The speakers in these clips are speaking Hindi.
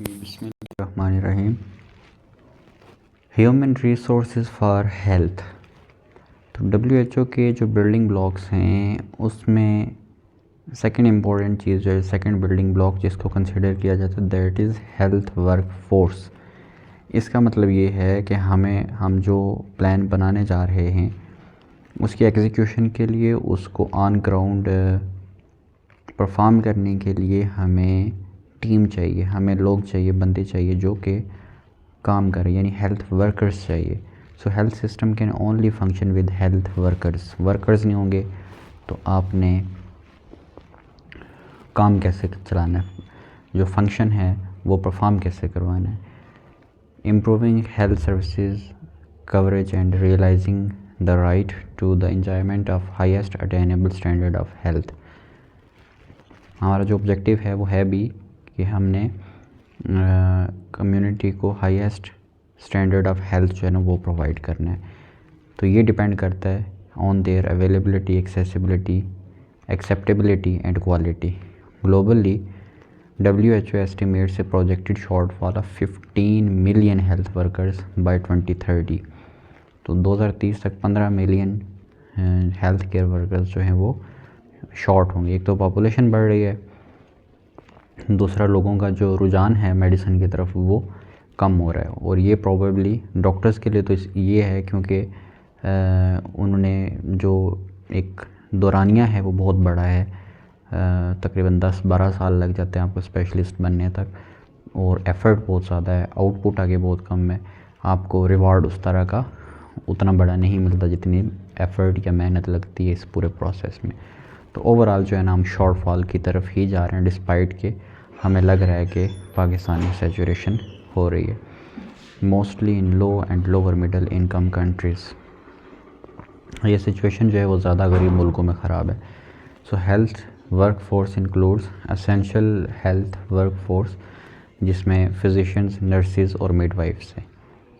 बिस्मिल्लाहिर्रहमानिर्रहीम। Human resources for health. तो WHO के जो बिल्डिंग ब्लॉक्स हैं उसमें सेकंड इम्पोर्टेंट चीज़ जो है, सेकंड बिल्डिंग ब्लॉक जिसको कंसिडर किया जाता है that is health work force. इसका मतलब ये है कि हम जो प्लान बनाने जा रहे हैं उसकी एग्जीक्यूशन के लिए, उसको ऑन ग्राउंड परफॉर्म करने के लिए हमें टीम चाहिए, हमें लोग चाहिए, बंदे चाहिए जो कि काम करें, यानी हेल्थ वर्कर्स चाहिए। सो health system can only function with health workers नहीं होंगे तो आपने काम कैसे चलाना है, जो फंक्शन है वो परफॉर्म कैसे करवाना है। Improving health services coverage and realising the right to the enjoyment of highest attainable standard of health. हमारा जो ऑब्जेक्टिव है वो है भी कि हमने कम्युनिटी को हाईएस्ट स्टैंडर्ड ऑफ हेल्थ जो है ना वो प्रोवाइड करना है। तो ये डिपेंड करता है on their availability, accessibility, acceptability and quality. Globally WHO estimates a projected shortfall of 15 million health workers by 2030। तो 2030 तक 15 मिलियन हेल्थ केयर वर्कर्स जो हैं वो शॉर्ट होंगे। एक तो पॉपुलेशन बढ़ रही है, दूसरा लोगों का जो रुझान है मेडिसिन की तरफ वो कम हो रहा है। और ये प्रोबेबली डॉक्टर्स के लिए तो ये है क्योंकि उन्होंने जो एक दौरानिया है वो बहुत बड़ा है, तकरीबन 10-12 साल लग जाते हैं आपको स्पेशलिस्ट बनने तक, और एफ़र्ट बहुत ज़्यादा है, आउटपुट आगे बहुत कम है, आपको रिवॉर्ड उस तरह का उतना बड़ा नहीं मिलता जितनी एफ़र्ट या मेहनत लगती है इस पूरे प्रोसेस में। तो ओवरऑल जो है ना हम शॉर्टफॉल की तरफ ही जा रहे हैं, डिस्पाइट के हमें लग रहा है कि पाकिस्तान में सैचुरेशन हो रही है, mostly in low and lower middle income countries. ये सिचुएशन जो है वो ज़्यादा गरीब मुल्कों में ख़राब है। सो health work force includes essential health work force, जिसमें फिजिशियंस, नर्सेज और मिडवाइफ्स हैं।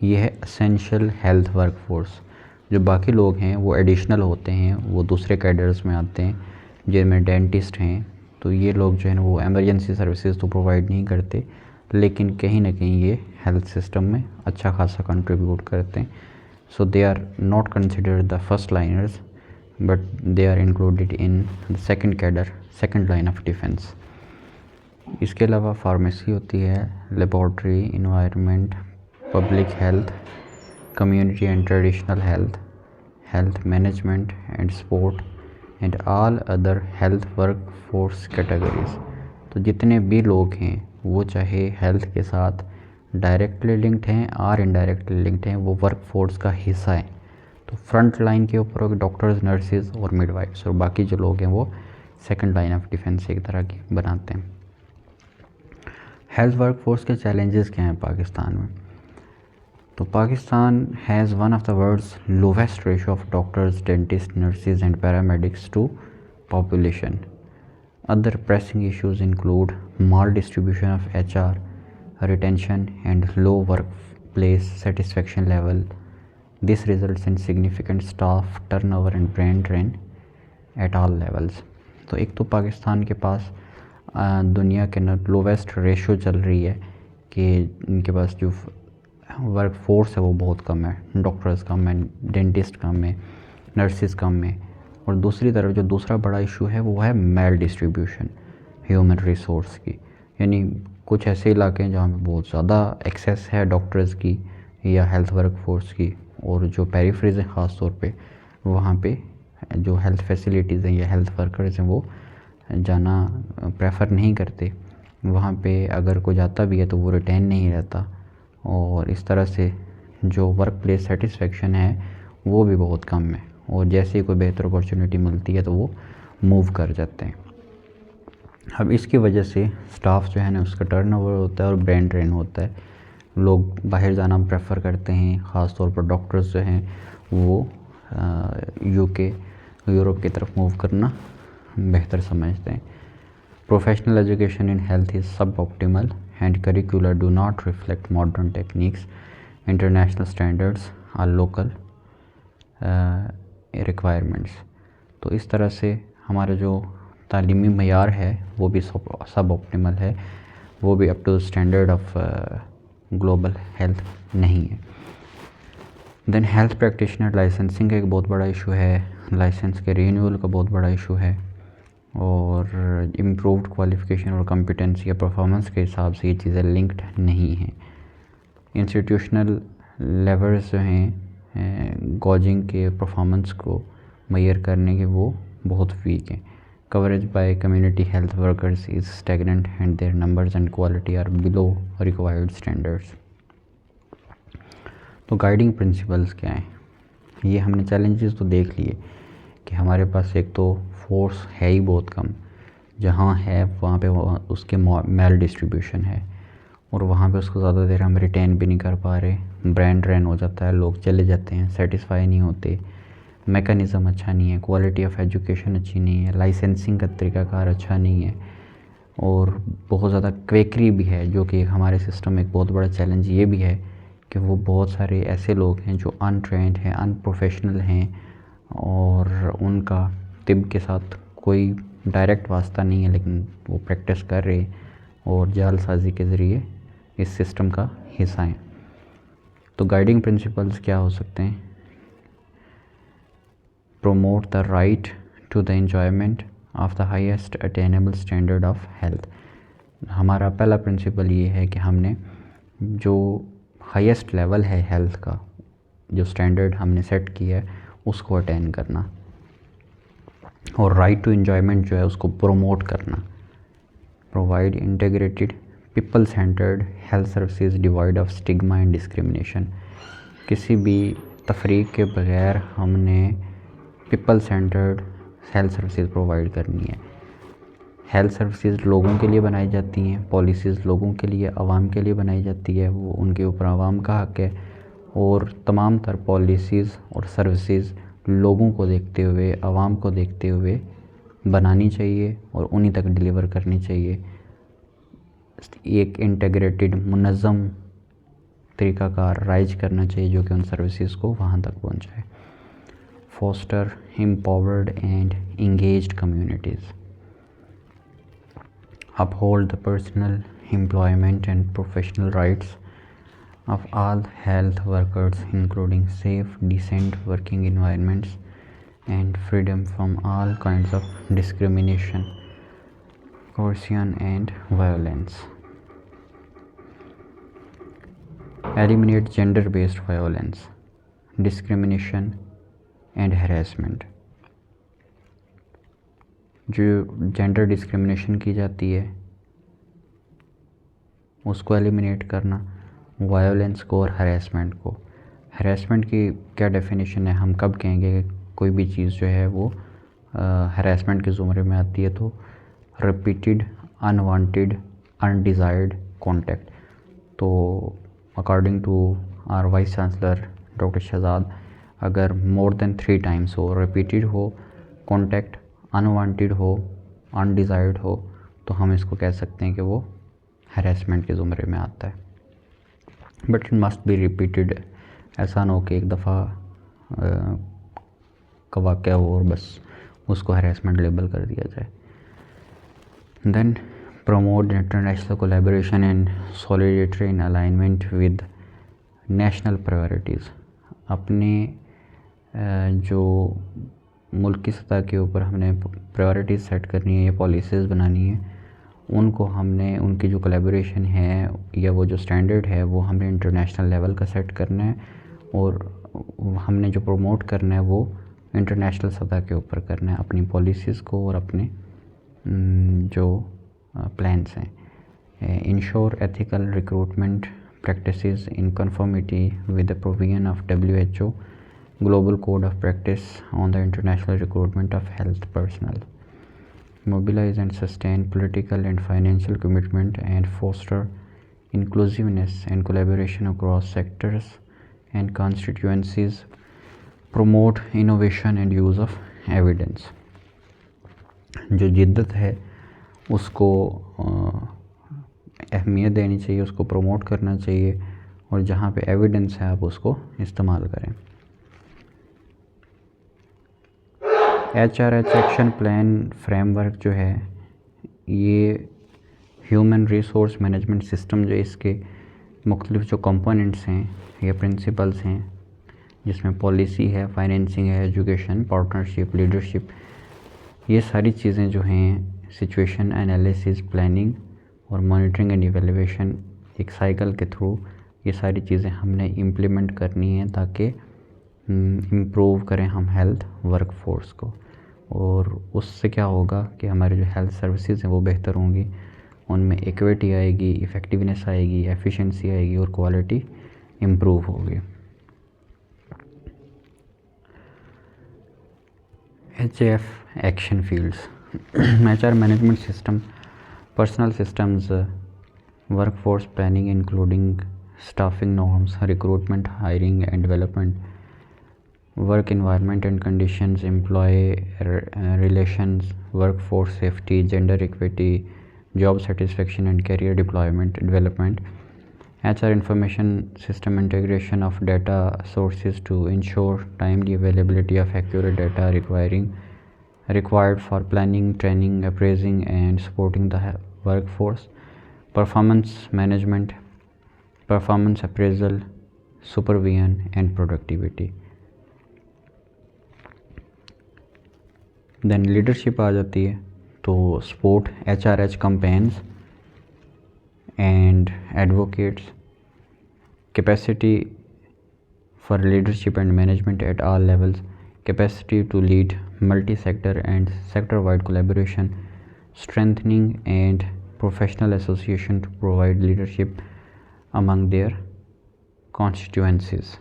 ये है एसेंशियल हेल्थ वर्क फोर्स। जो बाकी लोग हैं वो एडिशनल होते हैं, वो दूसरे कैडर्स में आते हैं जिनमें डेंटिस्ट हैं। तो ये लोग जो है ना वो एमरजेंसी सर्विसेज तो प्रोवाइड नहीं करते, लेकिन कहीं ना कहीं ये हेल्थ सिस्टम में अच्छा खासा कंट्रीब्यूट करते हैं। So they are not considered the first liners but they are included in the second cadre, second line of defence. इसके अलावा फार्मेसी होती है, laboratory, environment, public health, community and traditional health, health management and sport and all other health work force categories. तो जितने भी लोग हैं वो चाहे हेल्थ के साथ डायरेक्टली लिंक्ड हैं और इनडायरेक्टली लिंक्ड हैं, वो वर्क फोर्स का हिस्सा है। तो फ्रंट लाइन के ऊपर डॉक्टर्स, नर्सेज और मिडवाइफ्स, और बाकी जो लोग हैं वो सेकंड लाइन ऑफ डिफेंस एक तरह की बनाते हैं। हेल्थ वर्क फोर्स के चैलेंजेस क्या हैं पाकिस्तान में? तो Pakistan has one of the world's lowest ratio of doctors, dentist, nurses and paramedics to population. Other pressing issues include maldistribution of HR, retention, and low workplace satisfaction level. This results in significant staff turnover and brain drain at all levels. तो एक तो पाकिस्तान के पास दुनिया के लोवेस्ट रेशो चल रही है कि इनके पास जो वर्क फोर्स है वो बहुत कम है, डॉक्टर्स कम है, डेंटिस्ट कम है, नर्सेज कम है। और दूसरी तरफ जो दूसरा बड़ा इशू है वो है मेल डिस्ट्रीब्यूशन ह्यूमन रिसोर्स की, यानी कुछ ऐसे इलाके हैं जहाँ पे बहुत ज़्यादा एक्सेस है डॉक्टर्स की या हेल्थ वर्क फोर्स की, और जो पेरिफेरीज हैं ख़ास तौर पे वहाँ पे जो हेल्थ फैसिलिटीज़ हैं या हेल्थ वर्कर्स हैं वो जाना प्रेफर नहीं करते। वहाँ पे अगर कोई जाता भी है तो वो रिटेन नहीं रहता, और इस तरह से जो वर्क प्लेस सेटिस्फेक्शन है वो भी बहुत कम है, और जैसे ही कोई बेहतर अपॉर्चुनिटी मिलती है तो वो मूव कर जाते हैं। अब इसकी वजह से स्टाफ जो है ना उसका टर्नओवर होता है और ब्रेन ड्रेन होता है। लोग बाहर जाना प्रेफर करते हैं, ख़ास तौर पर डॉक्टर्स जो हैं वो UK, यूरोप की तरफ मूव करना बेहतर समझते हैं। Professional education in health is suboptimal and curricular do not reflect modern techniques, international standards और लोकल रिक्वायरमेंट्स। तो इस तरह से हमारा जो तालीमी मयार है वो भी सब ऑप्टिमल है, वो भी up to standard of global health नहीं है। देन हेल्थ प्रैक्टिशनर लाइसेंसिंग का एक बहुत बड़ा इशू है, लाइसेंस के रीन्यूअल का बहुत बड़ा इशू है, और इम्प्रूव्ड क्वालिफ़िकेशन और कॉम्पिटेंसी या परफॉर्मेंस के हिसाब से ये चीज़ें लिंक्ड नहीं हैं। इंस्टीट्यूशनल लेवल्स जो हैं गॉजिंग के परफॉर्मेंस को मेजर करने के वो बहुत वीक हैं। Coverage by community health workers is stagnant and their numbers and quality are below required standards. तो गाइडिंग प्रिंसिपल्स क्या हैं? ये हमने चैलेंजेस तो देख लिए कि हमारे पास एक तो फोर्स है ही बहुत कम, जहाँ है वहाँ पे उसके मेल डिस्ट्रीब्यूशन है, और वहाँ पे उसको ज़्यादा देर हम रिटेन भी नहीं कर पा रहे, ब्रांड ड्रेन हो जाता है, लोग चले जाते हैं, सेटिस्फाई नहीं होते, मैकेनिज़्म अच्छा नहीं है, क्वालिटी ऑफ एजुकेशन अच्छी नहीं है, लाइसेंसिंग का तरीकाकार अच्छा नहीं है, और बहुत ज़्यादा क्वेकरी भी है, जो कि हमारे सिस्टम में एक बहुत बड़ा चैलेंज ये भी है कि वो बहुत सारे ऐसे लोग हैं जो अनट्रेंड हैं, अनप्रोफेशनल हैं, और उनका तिब के साथ कोई डायरेक्ट वास्ता नहीं है, लेकिन वो प्रैक्टिस कर रहे और जालसाजी के ज़रिए इस सिस्टम का हिस्सा हैं। तो गाइडिंग प्रिंसिपल्स क्या हो सकते हैं? promote the right to the enjoyment of the highest attainable standard of health। हमारा पहला प्रिंसिपल ये है कि हमने जो हाईएस्ट लेवल है हेल्थ का, जो स्टैंडर्ड हमने सेट किया है, उसको अटेन करना, और राइट टू एन्जॉयमेंट जो है उसको प्रोमोट करना। Provide integrated people centred health services divide of stigma and discrimination. किसी भी तफरीक के बगैर हमने people centred health services provide करनी है। हेल्थ सर्विसेज लोगों के लिए बनाई जाती हैं, पॉलिसीज़ लोगों के लिए, आवाम के लिए बनाई जाती है, वो उनके ऊपर आवाम का हक़ है, और तमाम तर पॉलिसीज़ और सर्विसेज लोगों को देखते हुए, आवाम को देखते हुए बनानी चाहिए और उन्हीं तक डिलीवर करनी चाहिए। एक इंटीग्रेटेड मुनज़्ज़म तरीक़ाकार राइज करना चाहिए जो कि उन सर्विसेज को वहाँ तक पहुँचाए। foster empowered and engaged communities, uphold the personal, employment and professional rights of all health workers, including safe, decent working environments and freedom from all kinds of discrimination, coercion and violence. Eliminate gender-based violence, discrimination and harassment. जो जेंडर डिस्क्रिमिनेशन की जाती है उसको एलिमिनेट करना, वायोलेंस को और हैरेसमेंट को। हैरेसमेंट की क्या डेफिनेशन है? हम कब कहेंगे कि कोई भी चीज़ जो है वो हैरेसमेंट के ज़ुमरे में आती है? तो रिपीटेड अनवांटेड अनडिज़ायर्ड कॉन्टैक्ट। तो according to our vice chancellor doctor Shahzad, अगर मोर देन 3 टाइम्स हो, रिपीटेड हो कॉन्टैक्ट, अनवांटेड हो, अनडिज़ायर्ड हो, तो हम इसको कह सकते हैं कि वो हैरेसमेंट के ज़ुमरे में आता है। But it must be repeated. ऐसा ना हो कि एक दफ़ा का वाक़या हो और बस उसको हैरेसमेंट लेबल कर दिया जाए। Then promote international collaboration and solidarity in alignment with national priorities। अपने जो मुल्क की सतह के ऊपर हमने प्रायोरिटीज़ सेट करनी है या पॉलिसीज़ बनानी है, उनको हमने, उनकी जो कोलैबोरेशन है या वो जो स्टैंडर्ड है वो हमने इंटरनेशनल लेवल का सेट करना है, और हमने जो प्रमोट करना है वो इंटरनेशनल सतह के ऊपर करना है अपनी पॉलिसीज़ को और अपने जो प्लान्स हैं। Ensure ethical recruitment practices in conformity with the provision of WHO Global Code of Practice on the International Recruitment of Health Personnel. Mobilize and sustain political and financial commitment and foster inclusiveness and collaboration across sectors and constituencies. Promote innovation and use of evidence। जो जिद्दत है उसको अहमियत देनी चाहिए, उसको प्रमोट करना चाहिए, और जहाँ पे एविडेंस है आप उसको इस्तेमाल करें। HRH एक्शन प्लान फ्रेमवर्क जो है ये ह्यूमन रिसोर्स मैनेजमेंट सिस्टम जो इसके मुख्तलिफ जो कंपोनेंट्स हैं या प्रिंसिपल्स हैं, जिसमें पॉलिसी है, फाइनेंसिंग है, एजुकेशन, पार्टनरशिप, लीडरशिप, ये सारी चीज़ें जो हैं सिचुएशन एनालिसिस, प्लानिंग और मॉनिटरिंग एंड इवैल्यूएशन, एक साइकिल के थ्रू ये सारी चीज़ें हमने इम्प्लीमेंट करनी है ताकि इम्प्रूव करें हम हेल्थ वर्क फोर्स को, और उससे क्या होगा कि हमारे जो हेल्थ सर्विसेज हैं वो बेहतर होंगी, उनमें इक्विटी आएगी, इफ़ेक्टिवनेस आएगी, एफिशिएंसी आएगी और क्वालिटी इम्प्रूव होगी। HAF action fields HR management system, personal systems, workforce planning including staffing norms, recruitment, hiring and development, work environment and conditions, employee relations, workforce safety, gender equity, job satisfaction and career deployment development, HR information system integration of data sources to ensure timely availability of accurate data required for planning, training, appraising and supporting the workforce, performance management, performance appraisal, supervision and productivity। Then leadership आ जाती है, तो support HRH campaigns and advocates, capacity for leadership and management at all levels, capacity to lead multi sector and sector wide collaboration, strengthening and professional association to provide leadership among their constituencies.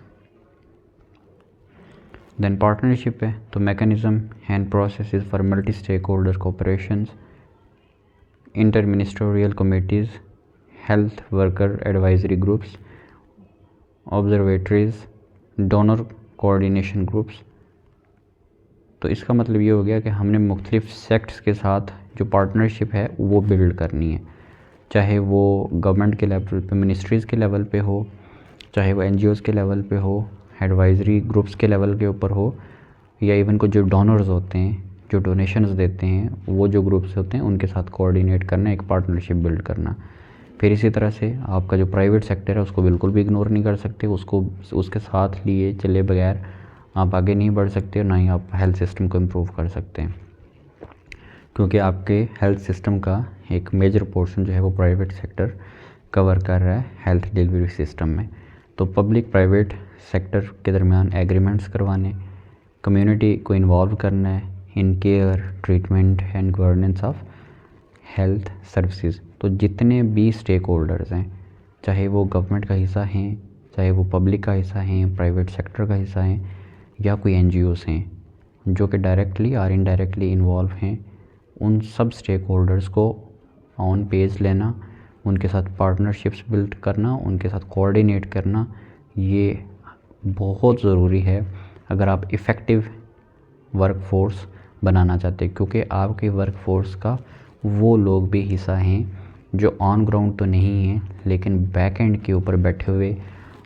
Then partnership है, तो mechanism and processes for multi stakeholder cooperations, inter ministerial committees, health worker advisory groups, observatories, donor coordination groups. तो इसका मतलब ये हो गया कि हमने मुख्तलिफ सेक्ट्स के साथ जो पार्टनरशिप है वो बिल्ड करनी है, चाहे वो गवर्नमेंट के लेवल पे, मिनिस्ट्रीज़ के लेवल पे हो, चाहे वो NGOs के लेवल पे हो, एडवाइजरी ग्रुप्स के लेवल के ऊपर हो, या इवन को जो डोनर्स होते हैं, जो डोनेशंस देते हैं, वो जो ग्रुप्स होते हैं उनके साथ कोऑर्डिनेट करना, एक पार्टनरशिप बिल्ड करना। फिर इसी तरह से आपका जो प्राइवेट सेक्टर है उसको बिल्कुल भी इग्नोर नहीं कर सकते, उसको उसके साथ लिए चले बगैर आप आगे नहीं बढ़ सकते और ना ही आप हेल्थ सिस्टम को इम्प्रूव कर सकते हैं, क्योंकि आपके हेल्थ सिस्टम का एक मेजर पोर्शन जो है वो प्राइवेट सेक्टर कवर कर रहा है हेल्थ डिलीवरी सिस्टम में। तो पब्लिक प्राइवेट सेक्टर के दरमियान एग्रीमेंट्स करवाने, कम्युनिटी को इन्वॉल्व करना है in care, treatment and governance of health services. तो जितने भी स्टेक होल्डर्स हैं, चाहे वो गवर्नमेंट का हिस्सा हैं, चाहे वो पब्लिक का हिस्सा हैं, प्राइवेट सेक्टर का हिस्सा हैं, या कोई NGOs हैं जो कि डायरेक्टली और इनडायरेक्टली इन्वॉल्व हैं, उन सब स्टेक होल्डर्स को ऑन पेज लेना, उनके साथ पार्टनरशिप्स बिल्ड करना, उनके साथ कोऑर्डिनेट करना, ये बहुत ज़रूरी है अगर आप इफ़ेक्टिव वर्कफोर्स बनाना चाहते हैं, क्योंकि आपके वर्कफोर्स का वो लोग भी हिस्सा हैं जो ऑन ग्राउंड तो नहीं हैं लेकिन बैक एंड के ऊपर बैठे हुए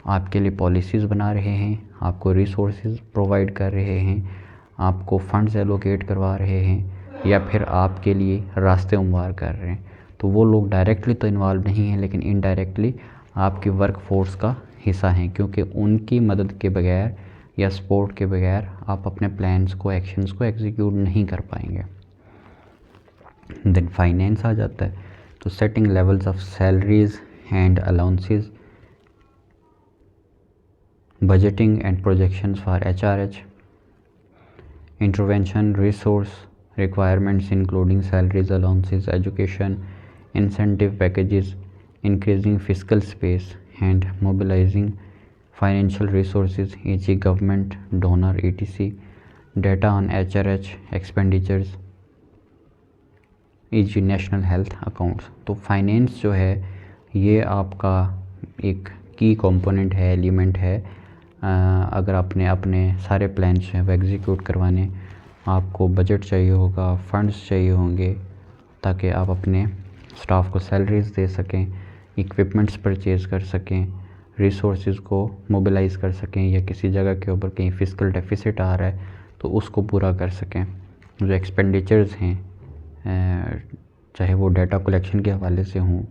आपके लिए पॉलिसीज़ बना रहे हैं, आपको रिसोर्सेज प्रोवाइड कर रहे हैं, आपको फंड्स एलोकेट करवा रहे हैं, या फिर आपके लिए रास्ते हमवार कर रहे हैं। तो वो लोग डायरेक्टली तो इन्वॉल्व नहीं हैं लेकिन इनडायरेक्टली आपकी वर्क फोर्स का हिस्सा हैं, क्योंकि उनकी मदद के बगैर या सपोर्ट के बगैर आप अपने प्लान्स को, एक्शंस को एग्जीक्यूट नहीं कर पाएंगे। देन फाइनेंस आ जाता है, तो setting levels of salaries and allowances, budgeting and projections for HRH, intervention resource requirements including salaries, allowances, education, incentive packages, increasing fiscal space and mobilizing financial resources, e.g. government, donor, etc. Data on HRH expenditures, e.g. national health accounts। तो फाइनेंस जो है ये आपका एक की कंपोनेंट है, एलिमेंट है। अगर आपने अपने सारे प्लान्स जो हैं वो एग्जीक्यूट करवाने, आपको बजट चाहिए होगा, फंड्स चाहिए होंगे ताकि आप अपने स्टाफ को सैलरीज दे सकें, इक्विपमेंट्स परचेज़ कर सकें, रिसोर्सेज को मोबिलाइज़ कर सकें, या किसी जगह के ऊपर कहीं फिस्कल डेफिसिट आ रहा है तो उसको पूरा कर सकें। जो एक्सपेंडिचर्स हैं चाहे वो डाटा कलेक्शन के हवाले से हों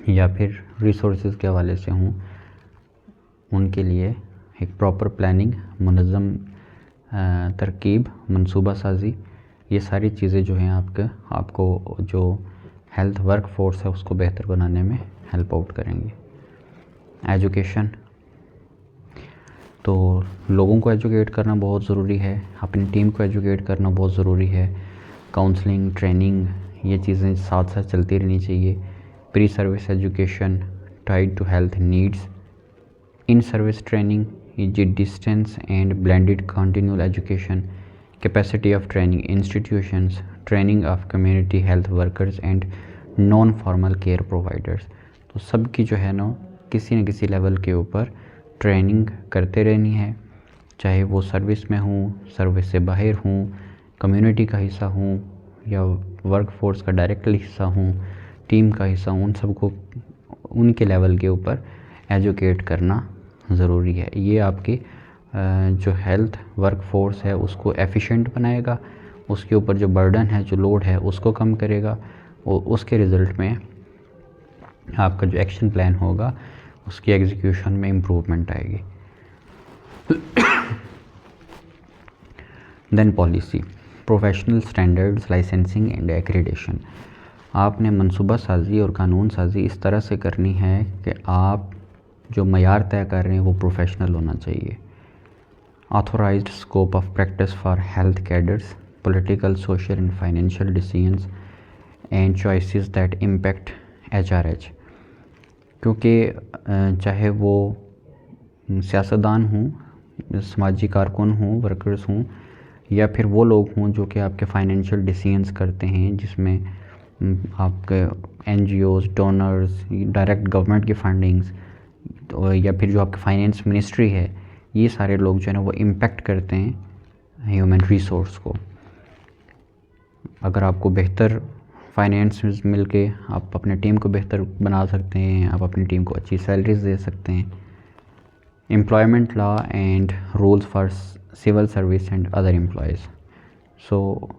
या फिर रिसोर्सेज के हवाले से हों, उनके लिए एक प्रॉपर प्लानिंग, मुनज़्ज़म तरकीब, मनसूबा साजी, ये सारी चीज़ें जो हैं आपको जो हेल्थ वर्क फोर्स है उसको बेहतर बनाने में हेल्प आउट करेंगी। एजुकेशन, तो लोगों को एजुकेट करना बहुत ज़रूरी है, अपनी टीम को एजुकेट करना बहुत ज़रूरी है। काउंसलिंग, ट्रेनिंग, ये चीज़ें साथ साथ चलती रहनी चाहिए। Pre service education tied to health needs, in service training, distance and blended continual education, capacity of training institutions, training of community health workers and non formal care providers. तो सब की जो है ना किसी न किसी लेवल के ऊपर ट्रेनिंग करते रहनी है, चाहे वो सर्विस में हूँ, सर्विस से बाहर हूँ, कम्युनिटी का हिस्सा हूँ या वर्क फोर्स का डायरेक्टली हिस्सा हूँ, टीम का हिस्सा हूँ, उन सबको उनके लेवल के ऊपर एजुकेट करना ज़रूरी है। ये आपकी जो हेल्थ वर्क फोर्स है उसको एफिशिएंट बनाएगा, उसके ऊपर जो बर्डन है, जो लोड है उसको कम करेगा और उसके रिज़ल्ट में आपका जो एक्शन प्लान होगा उसकी एग्जीक्यूशन में इम्प्रूवमेंट आएगी। Then policy, professional standards, licensing and accreditation. आपने मनसूबा साजी और कानून साजी इस तरह से करनी है कि आप जो मयार तय कर रहे हैं वो प्रोफेशनल होना चाहिए। Authorised scope of practice for health cadres, political, social and financial decisions and choices that impact HRH, क्योंकि चाहे वो सियासतदान हों, समाजी कारकुन हों, वर्कर्स हों या फिर वो लोग हों जो कि आपके फाइनेंशियल डिसीजंस करते हैं, जिसमें आपके NGOs, डोनर्स, डायरेक्ट गवर्नमेंट की फंडिंग्स या फिर जो आपकी फाइनेंस मिनिस्ट्री है, ये सारे लोग जो है ना वो इम्पेक्ट करते हैं ह्यूमन रिसोर्स को। अगर आपको बेहतर फाइनेंस मिल के आप अपने टीम को बेहतर बना सकते हैं, आप अपनी टीम को अच्छी सैलरीज दे सकते हैं। Employment law and rules for civil service and other employees. So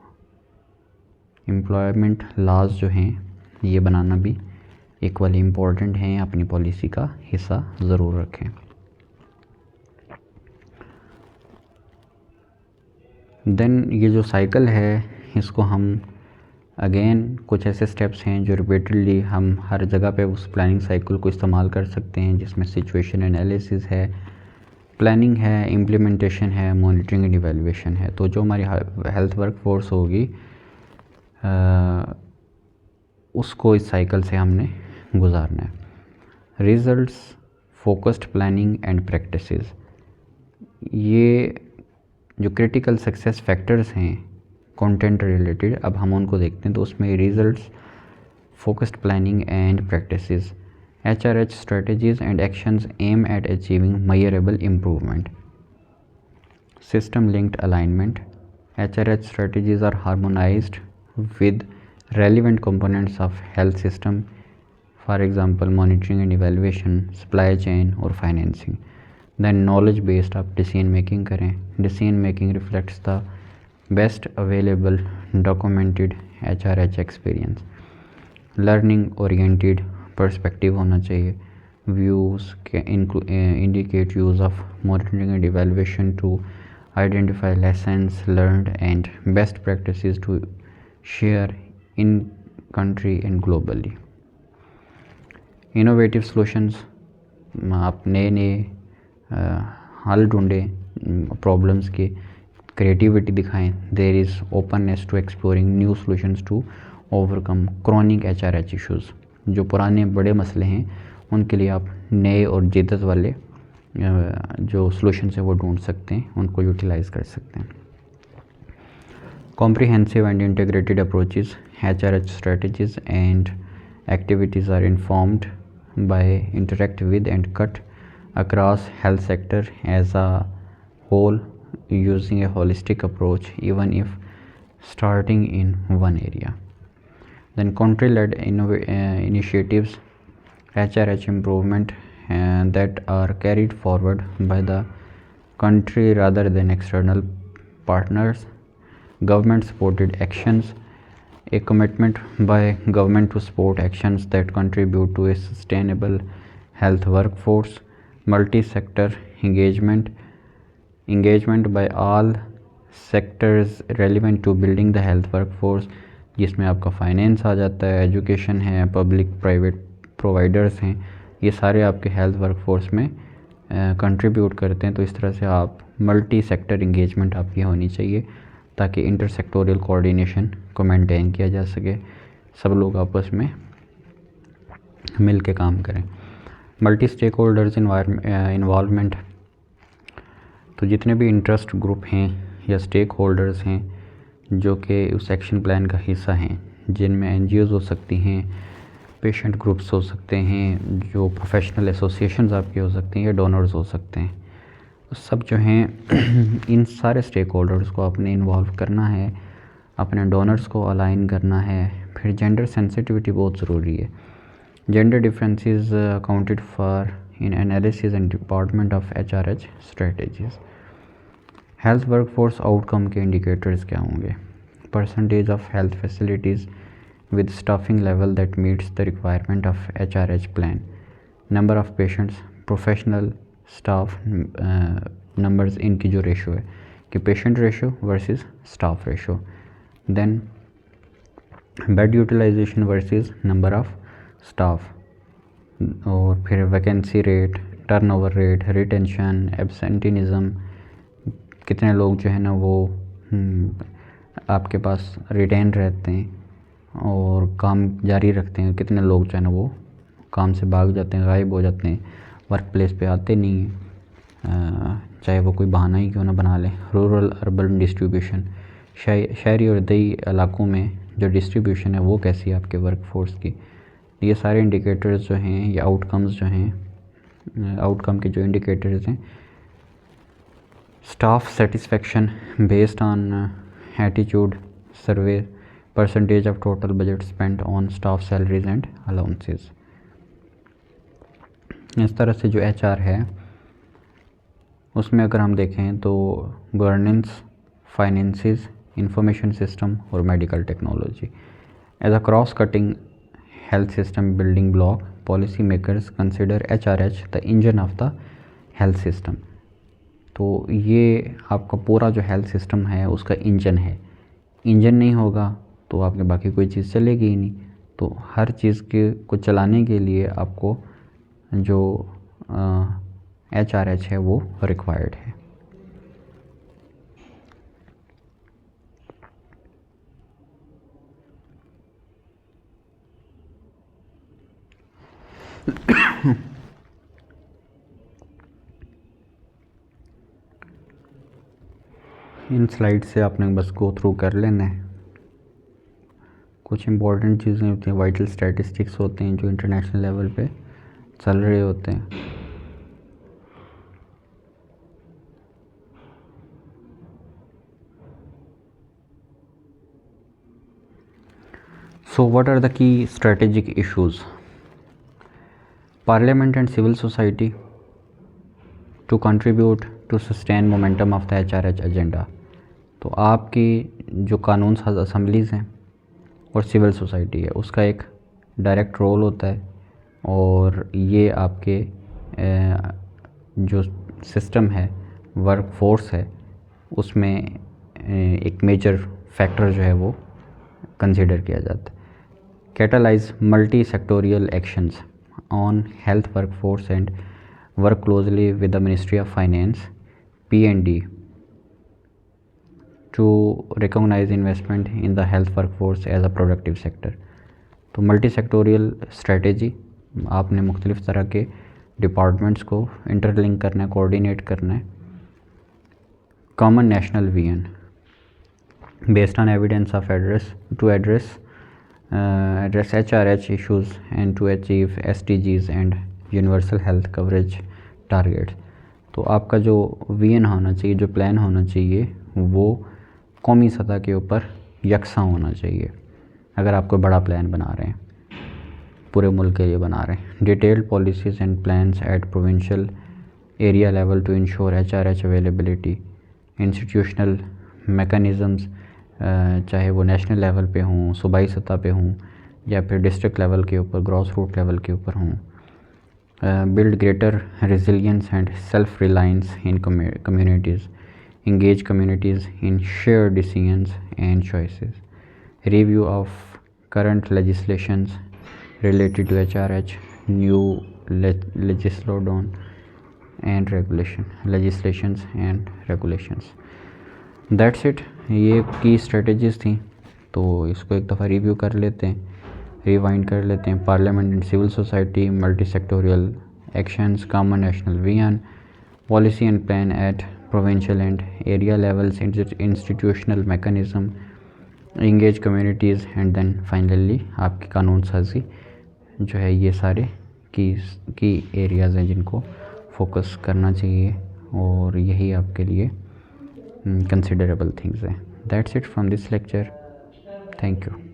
employment laws जो हैं ये बनाना भी इक्वली इम्पोर्टेंट हैं, अपनी पॉलिसी का हिस्सा ज़रूर रखें। देन ये जो साइकिल है इसको हम अगेन कुछ ऐसे स्टेप्स हैं जो रिपीटेडली हम हर जगह पे उस प्लानिंग साइकिल को इस्तेमाल कर सकते हैं, जिसमें सिचुएशन एनालिसिस है, प्लानिंग है, इम्प्लीमेंटेशन है, मॉनिटरिंग एंड इवैल्यूएशन है। तो जो हमारी हेल्थ वर्क फोर्स होगी उसको इस साइकिल से हमने गुजारना है। Results, focused planning and practices, ये जो क्रिटिकल सक्सेस फैक्टर्स हैं कंटेंट रिलेटेड, अब हम उनको देखते हैं। तो उसमें results, focused planning and practices, HRH strategies and actions aim at achieving measurable improvement. System linked alignment, HRH strategies are harmonized with relevant components of health system, for example monitoring and evaluation, supply chain or financing. Then knowledge based आप decision making करें, decision making reflects the best available documented HRH experience. Learning oriented perspective होना चाहिए। व्यूज़ के indicate use of monitoring and evaluation to identify lessons learned and best practices to share in country and globally. Innovative solutions, आप नए हल ढूंढें प्रॉब्लम्स के, क्रिएटिविटी दिखाएं। There is openness to exploring new solutions to overcome chronic HRH issues. जो पुराने बड़े मसले हैं उनके लिए आप नए और जिद्दत वाले जो सॉल्यूशंस है वो ढूंढ सकते हैं, उनको यूटिलाइज़ कर सकते हैं। Comprehensive and integrated approaches, HRH strategies and activities are informed by interact with and cut across health sector as a whole using a holistic approach even if starting in one area. Then country-led initiatives, HRH improvement that are carried forward by the country rather than external partners, government-supported actions A commitment by government to support actions that contribute to a sustainable health workforce. Multi-sector engagement by all sectors relevant to building the health workforce, जिसमें आपका फाइनेंस आ जाता है, एजुकेशन है, पब्लिक प्राइवेट प्रोवाइडर्स हैं, ये सारे आपके हेल्थ वर्कफोर्स में कंट्रीब्यूट करते हैं। तो इस तरह से आप मल्टी सेक्टर इंगेजमेंट आपकी होनी चाहिए ताकि इंटर सेक्टोरियल कोऑर्डिनेशन को मेंटेन किया जा सके, सब लोग आपस में मिल के काम करें। मल्टी स्टेक होल्डर्स इन्वॉल्वमेंट, तो जितने भी इंटरेस्ट ग्रुप हैं या स्टेक होल्डर्स हैं जो कि उस एक्शन प्लान का हिस्सा हैं, जिनमें एनजीओज़ हो सकती हैं, पेशेंट ग्रुप्स हो सकते हैं, जो प्रोफेशनल एसोसिएशंस आपके हो सकती हैं या डोनर्स हो सकते हैं, सब जो हैं इन सारे स्टेक होल्डर्स को आपने इन्वॉल्व करना है, अपने डोनर्स को अलाइन करना है। फिर जेंडर सेंसिटिविटी बहुत ज़रूरी है। Gender differences accounted for in analysis and department of HRH strategies. Health workforce outcome के इंडिकेटर्स क्या होंगे? Percentage of health facilities with staffing level that meets the requirement of HRH plan, number of patients, professional staff numbers, इनकी जो रेशो है कि patient ratio versus staff ratio, then bed utilisation versus number of staff, और फिर vacancy rate, turnover rate, retention, absenteeism, कितने लोग जो है ना वो आपके पास रिटेन रहते हैं और काम जारी रखते हैं, कितने लोग जो है ना वो काम से भाग जाते हैं, गायब हो जाते हैं, वर्क प्लेस पे आते नहीं हैं, चाहे वो कोई बहाना ही क्यों ना बना लें। रूरल अर्बन डिस्ट्रीब्यूशन, शहरी और दही इलाकों में जो डिस्ट्रीब्यूशन है वो कैसी है आपके वर्क फोर्स की। ये सारे इंडिकेटर्स जो हैं या आउटकम्स जो हैं, आउटकम के जो इंडिकेटर्स हैं। Staff satisfaction based on attitude survey, percentage of total budget spend on staff salaries and allowances. इस तरह से जो HR है उसमें अगर हम देखें तो गवर्नेंस, फाइनेंसेस, इंफॉर्मेशन सिस्टम और medical technology as a cross cutting health system building block, policy makers consider HRH the engine of the health system. तो ये आपका पूरा जो हेल्थ सिस्टम है उसका इंजन है। इंजन नहीं होगा तो आपके बाकी कोई चीज़ चलेगी ही नहीं। तो हर चीज़ के को चलाने के लिए आपको जो HRH है वो रिक्वायर्ड है। इन स्लाइड से आपने बस गो थ्रू कर लेना है। कुछ इम्पॉर्टेंट चीज़ें होती हैं, वाइटल स्टैटिस्टिक्स होते हैं जो इंटरनेशनल लेवल पे चल रहे होते हैं। So what are the key strategic issues? Parliament and civil society to contribute to sustain momentum of the HRH agenda। तो आपकी जो कानून साज असम्बलीज़ हैं और सिविल सोसाइटी है उसका एक डायरेक्ट रोल होता है, और ये आपके जो सिस्टम है, वर्क फोर्स है, उसमें एक मेजर फैक्टर जो है वो कंसिडर किया जाता है। Catalyse multi sectorial actions on health work force and work closely with the ministry of finance P&D to recognize investment in the health workforce as a productive sector। तो मल्टी सेक्टोरियल स्ट्रेटेजी, आपने मुख्तलिफ़ तरह के डिपार्टमेंट्स को इंटरलिंक करना है, कोऑर्डिनेट करना है। Common national vision based on evidence of address HRH issues and to achieve SDGs and universal health coverage targets. तो आपका जो विजन होना चाहिए, जो प्लान होना चाहिए, वो कौमी सतह के ऊपर यकसा होना चाहिए। अगर आप कोई बड़ा प्लान बना रहे हैं, पूरे मुल्क के लिए बना रहे हैं। Detailed policies and plans at provincial area level to ensure HRH availability, institutional mechanisms चाहे वो नेशनल लेवल पे हों, सूबाई सतह पे हों, या फिर डिस्ट्रिक्ट लेवल के ऊपर, ग्रॉस रूट लेवल के ऊपर हों. Build greater resilience and self-reliance in communities. Engage communities in shared decisions and choices. Review of current legislations related to HRH, new legislations and regulations. That's it. ये की स्ट्रेटजीज़ थी, तो इसको एक दफ़ा रिव्यू कर लेते हैं, रिवाइंड कर लेते हैं. Parliament and civil society, multi sectorial actions, common national vision, policy and plan at provincial and area levels, institutional mechanism, engage communities, and then finally आपकी कानून साजी जो है. ये सारे की एरियाज़ हैं जिनको फोकस करना चाहिए, और यही आपके लिए considerable things हैं. That's it from this lecture. Thank you.